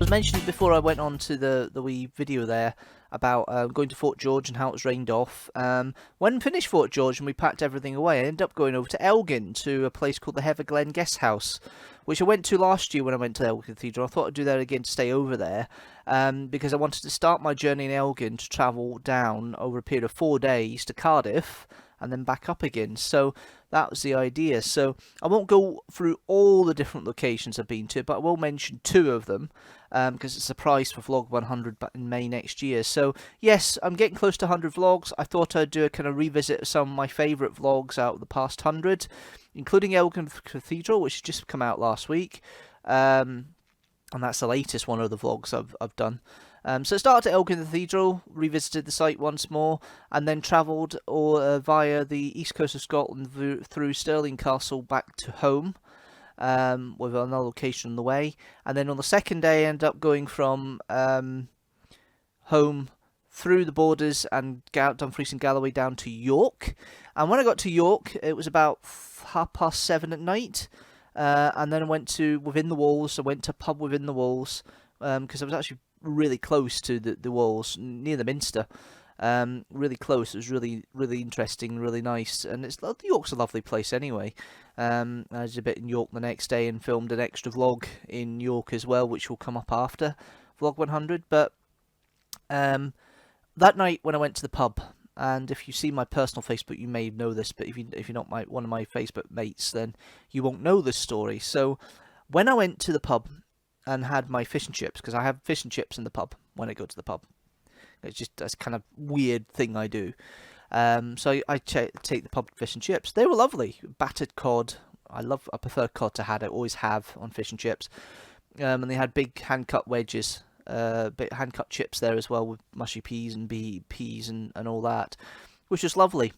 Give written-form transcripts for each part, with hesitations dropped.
was mentioning before I went on to the wee video there about going to Fort George and how it was rained off. When we finished Fort George and we packed everything away, I ended up going over to Elgin to a place called the Heatherglen Guest House, which I went to last year when I went to Elgin Cathedral. I thought I'd do that again to stay over there because I wanted to start my journey in Elgin to travel down over a period of 4 days to Cardiff and then back up again. So that was the idea. So I won't go through all the different locations I've been to, but I will mention 2 of them because it's a prize for vlog 100 in May next year. So yes, I'm getting close to 100 vlogs. I thought I'd do a kind of revisit of some of my favourite vlogs out of the past 100, including Elgin Cathedral, which has just come out last week. And that's the latest one of the vlogs I've done. So I started at Elgin Cathedral, revisited the site once more, and then travelled via the east coast of Scotland through Stirling Castle back to home, with another location on the way. And then on the second day, I ended up going from home through the borders and Dumfries and Galloway down to York. And when I got to York, it was about 7:30 at night. And then I went to Within the Walls. I went to a pub within the walls because I was actually really close to the walls, near the Minster. Really close. It was really interesting, really nice. And York's a lovely place anyway. I did a bit in York the next day and filmed an extra vlog in York as well, which will come up after vlog 100. But that night when I went to the pub, and if you see my personal Facebook, you may know this, but if you're not one of my Facebook mates, then you won't know this story. So when I went to the pub and had my fish and chips, because I have fish and chips in the pub when I go to the pub. That's kind of weird thing I do. So I take the pub fish and chips. They were lovely. Battered cod. I prefer cod to had. I always have on fish and chips. And they had big hand-cut wedges. Bit hand-cut chips there as well with mushy peas and peas and all that, which was lovely.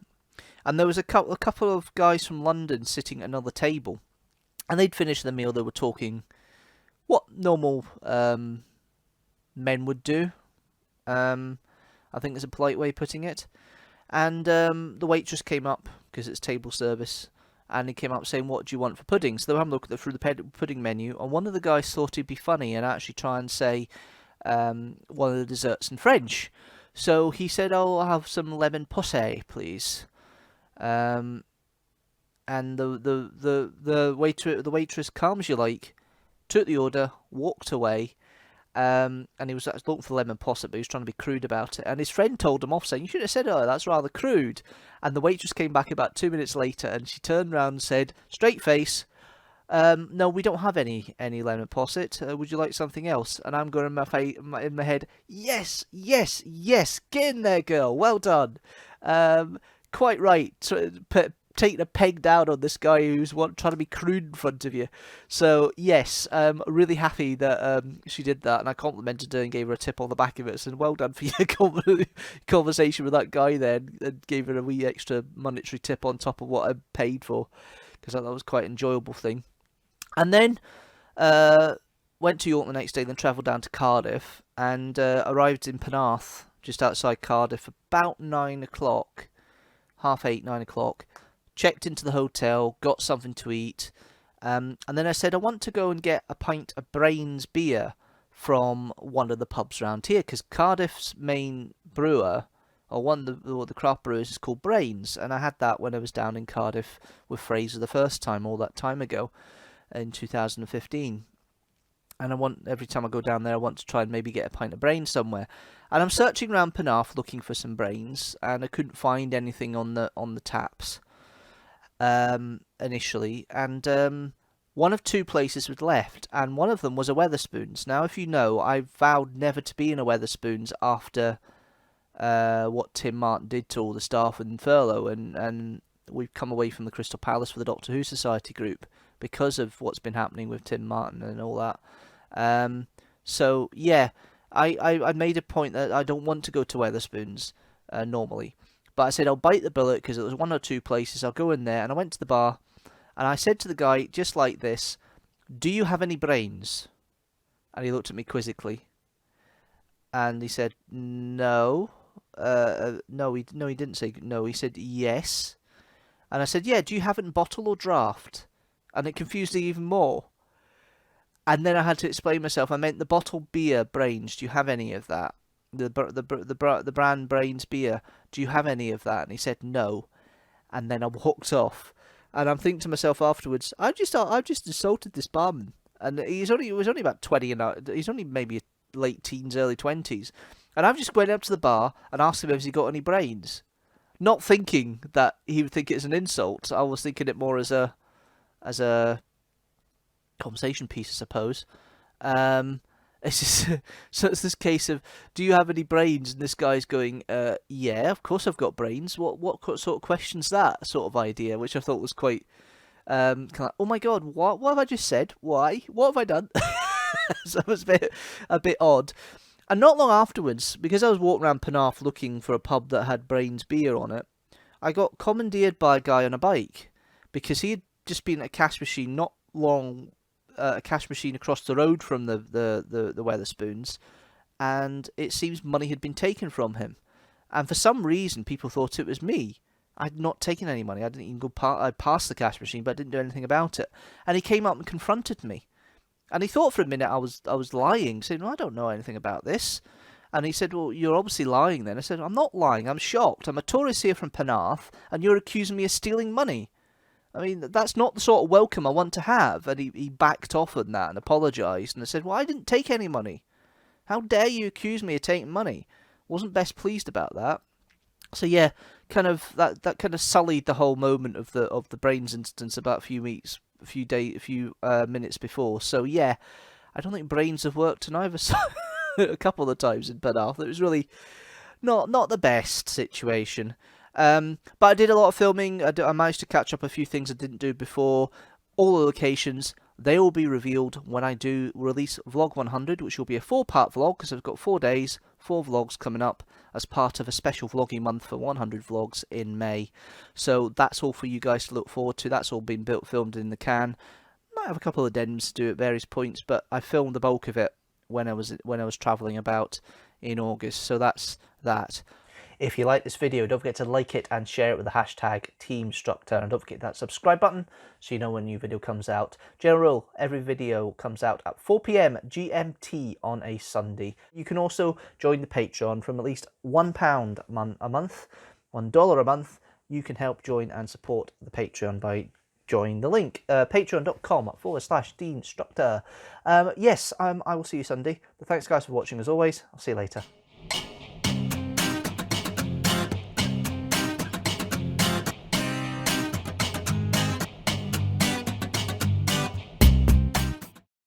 And there was a couple of guys from London sitting at another table, and they'd finished the meal. They were talking what normal men would do. I think is a polite way of putting it. And the waitress came up, because it's table service, and he came up saying, "What do you want for pudding?" So they were having a look through the pudding menu, and one of the guys thought it'd be funny and actually try and say one of the desserts in French. So he said, "Oh, I'll have some lemon posse, please." And the waitress, calm as you like, took the order, walked away. And he was looking for the lemon posset, but he was trying to be crude about it. And his friend told him off, saying, "You should have said, oh, that's rather crude." And the waitress came back about 2 minutes later, and she turned around and said, straight face, "No, we don't have any lemon posset. Would you like something else?" And I'm going in my head, yes, get in there, girl. Well done. Quite right. Taking a peg down on this guy who's trying to be crude in front of you. So yes, really happy that she did that, and I complimented her and gave her a tip on the back of it. Said, "Well done for your conversation with that guy there," and gave her a wee extra monetary tip on top of what I paid for, because that was quite an enjoyable thing. And then went to York the next day, then travelled down to Cardiff, and arrived in Penarth, just outside Cardiff, about 9 o'clock, 8:30, 9 o'clock. Checked into the hotel, got something to eat, and then I said I want to go and get a pint of Brains beer from one of the pubs around here, because Cardiff's main brewer, or one of the craft brewers, is called Brains, and I had that when I was down in Cardiff with Fraser the first time, all that time ago, in 2015. And every time I go down there, I want to try and maybe get a pint of Brains somewhere. And I'm searching around Penarth looking for some Brains, and I couldn't find anything on the taps. Initially, and one of 2 places was left, and one of them was a Wetherspoons. Now, if you know, I vowed never to be in a Wetherspoons after what Tim Martin did to all the staff in furlough, and we've come away from the Crystal Palace for the Doctor Who Society group because of what's been happening with Tim Martin and all that. So yeah, I made a point that I don't want to go to Wetherspoons normally. But I said I'll bite the bullet because it was 1 or 2 places. I'll go in there, and I went to the bar, and I said to the guy just like this, "Do you have any Brains?" And he looked at me quizzically, and he said, "No." No, he didn't say no. He said yes, and I said, "Yeah. Do you have it in bottle or draft?" And it confused me even more. And then I had to explain myself. I meant the bottled beer Brains. Do you have any of that? The brand Brains beer. Do you have any of that? And he said no. And then I walked off. And I'm thinking to myself afterwards, I've just insulted this barman. And he was only about 20 and he's only maybe late teens, early 20s. And I've just went up to the bar and asked him if he got any brains. Not thinking that he would think it's an insult. I was thinking it more as a conversation piece, I suppose. It's just, so it's this case of, do you have any brains? And this guy's going, yeah, of course I've got brains. What sort of question's that sort of idea? Which I thought was quite, kind of like, oh my god, what have I just said? Why? What have I done? So it was a bit odd. And not long afterwards, because I was walking around Penarth looking for a pub that had Brains beer on it, I got commandeered by a guy on a bike because he had just been at a cash machine not long. A cash machine across the road from the Wetherspoons, and it seems money had been taken from him. And for some reason, people thought it was me. I'd not taken any money. I didn't even go I passed the cash machine, but I didn't do anything about it. And he came up and confronted me. And he thought for a minute I was lying, saying, well, I don't know anything about this. And he said, well, you're obviously lying then. I said, I'm not lying. I'm shocked. I'm a tourist here from Penarth, and you're accusing me of stealing money. I mean, that's not the sort of welcome I want to have. And he backed off on that and apologised. And I said, well, I didn't take any money. How dare you accuse me of taking money? Wasn't best pleased about that. So yeah, kind of that kind of sullied the whole moment of the Brains instance about a few minutes before. So yeah, I don't think Brains have worked on either side a couple of times in Penarth. It was really not the best situation. But I did a lot of filming. I managed to catch up a few things I didn't do before. All the locations, they will be revealed when I do release Vlog 100, which will be a 4-part vlog, because I've got 4 days, 4 vlogs coming up as part of a special vlogging month for 100 vlogs in May. So that's all for you guys to look forward to. That's all been filmed in the can. Might have a couple of dens to do at various points, but I filmed the bulk of it when I was travelling about in August. So that's that. If you like this video, don't forget to like it and share it with the hashtag teamstructor, and don't forget that subscribe button so you know when a new video comes out. General rule, every video comes out at 4 PM GMT on a Sunday. You can also join the Patreon from at least £1 a month, $1 a month. You can help join and support the Patreon by joining the link, patreon.com/Deanstructor. Yes, I will see you Sunday. But thanks guys for watching as always. I'll see you later.